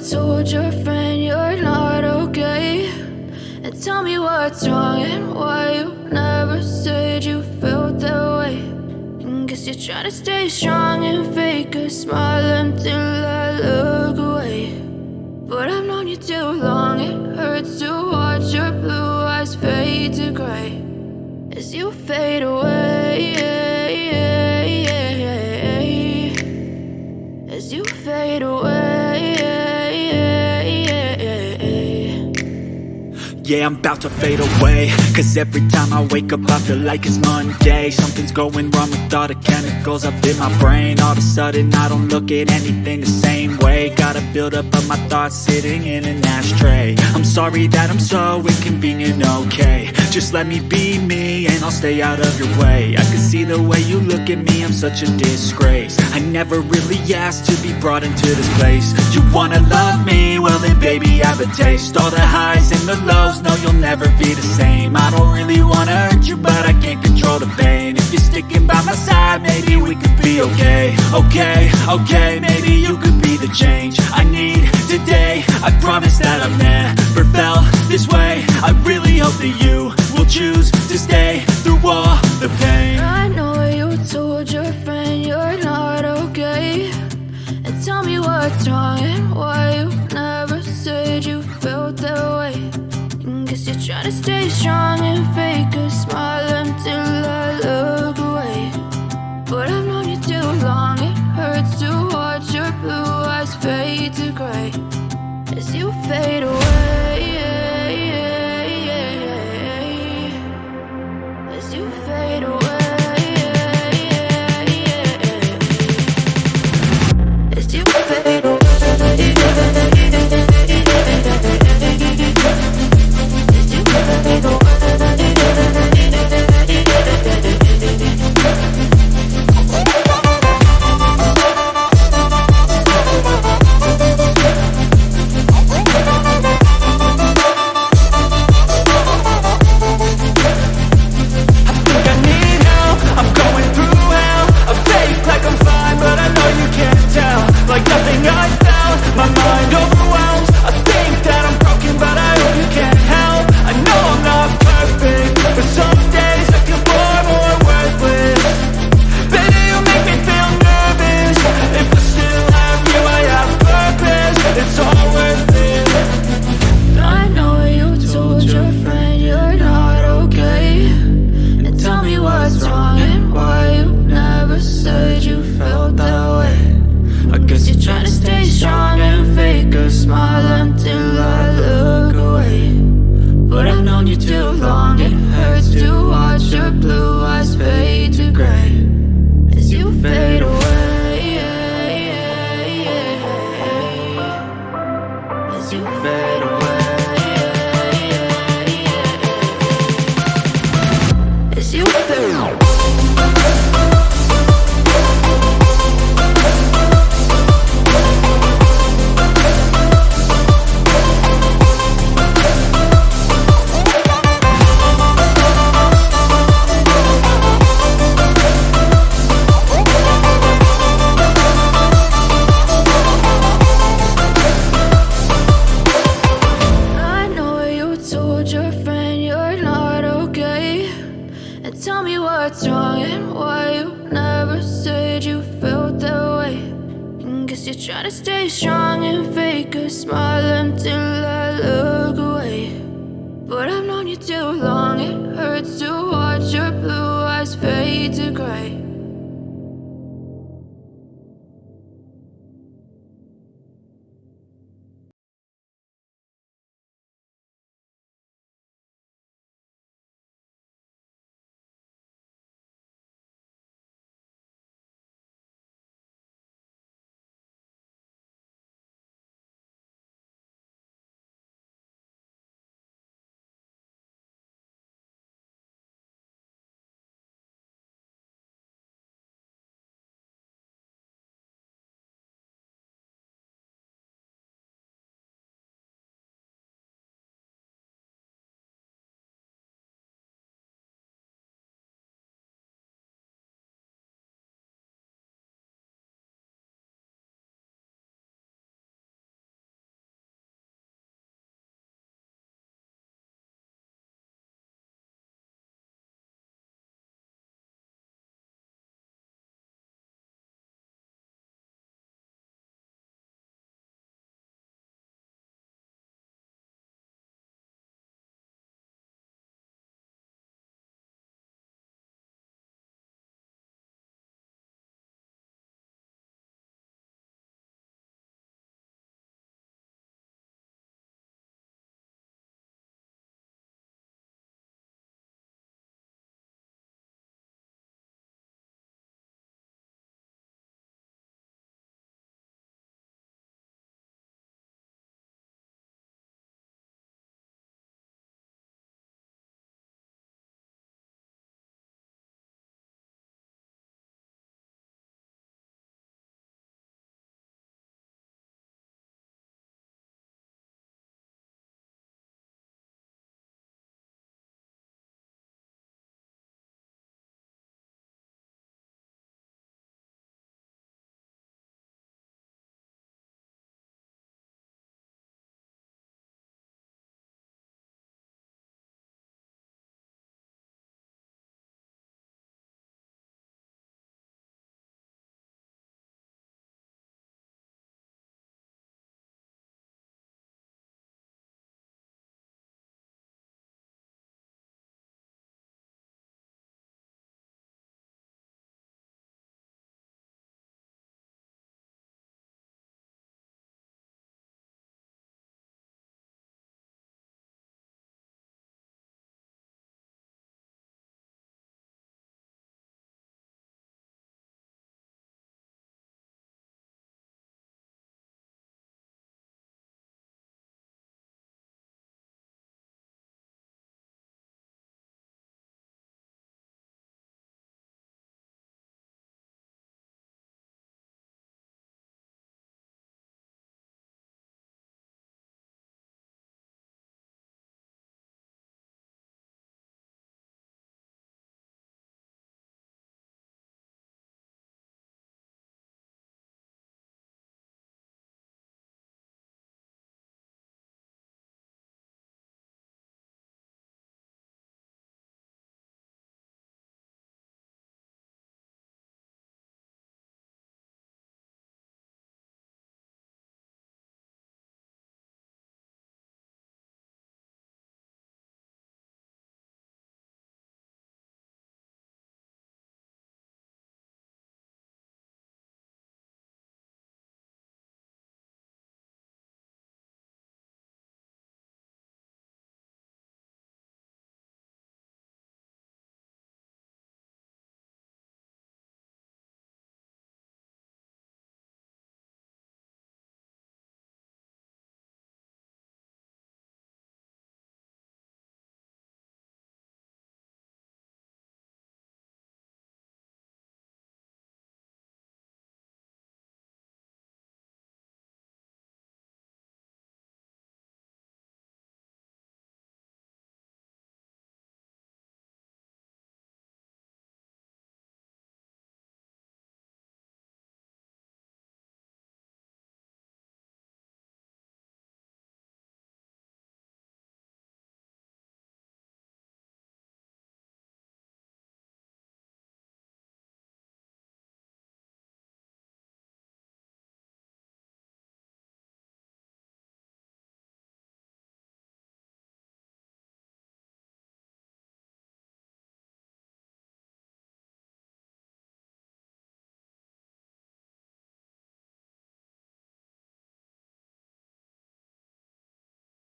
told your friend you're not okay, and tell me what's wrong and why you never said you felt that way. And guess you're trying to stay strong and fake a smile until I look away. But I've known you too long, it hurts to watch your blue eyes fade to gray as you fade away, as you fade away. Yeah, I'm about to fade away, cause every time I wake up I feel like it's Monday. Something's going wrong with all the chemicals up in my brain. All of a sudden I don't look at anything the same way. Got a build up of my thoughts sitting in an ashtray. I'm sorry that I'm so inconvenient, okay. Just let me be me and I'll stay out of your way. I can see the way you look at me, I'm such a disgrace. I never really asked to be brought into this place. You wanna love me? Well then baby have a taste. All the highs and the lows, no, you'll never be the same. I don't really wanna hurt you, but I can't control the pain. If you're sticking by my side, maybe we could be okay. Okay, maybe you could be the change I need today. I promise that I've never felt this way. I really hope that you will choose to stay through all the pain. I know you told your friend you're not okay, and tell me what's wrong and why you never said you felt that way. Guess you're trying to stay strong and fake a smile until I look away. But I've known you too long, it hurts to watch your blue eyes fade to gray as you fade away, as you fade away, as you fade away. Like nothing I found, my mind overwhelms. I think that I'm broken, but I hope you can't help. I know I'm not perfect, but some days I feel far more worthless. Baby, you make me feel nervous. If I still have you, I have purpose. It's all worth it. I know you told your friend you're not okay, and tell me what's wrong and why you never said you felt that way. I guess you're trying to stay strong and fake a smile until I look away. But I've known you too long, it hurts to watch your blue eyes fade to gray as you fade away, as you fade away, as you fade away. Your friend you're not okay, and tell me what's wrong and why you never said you felt that way. And guess you're trying to stay strong and fake a smile until I look away. But I've known you too long, it hurts to watch your blue eyes fade to gray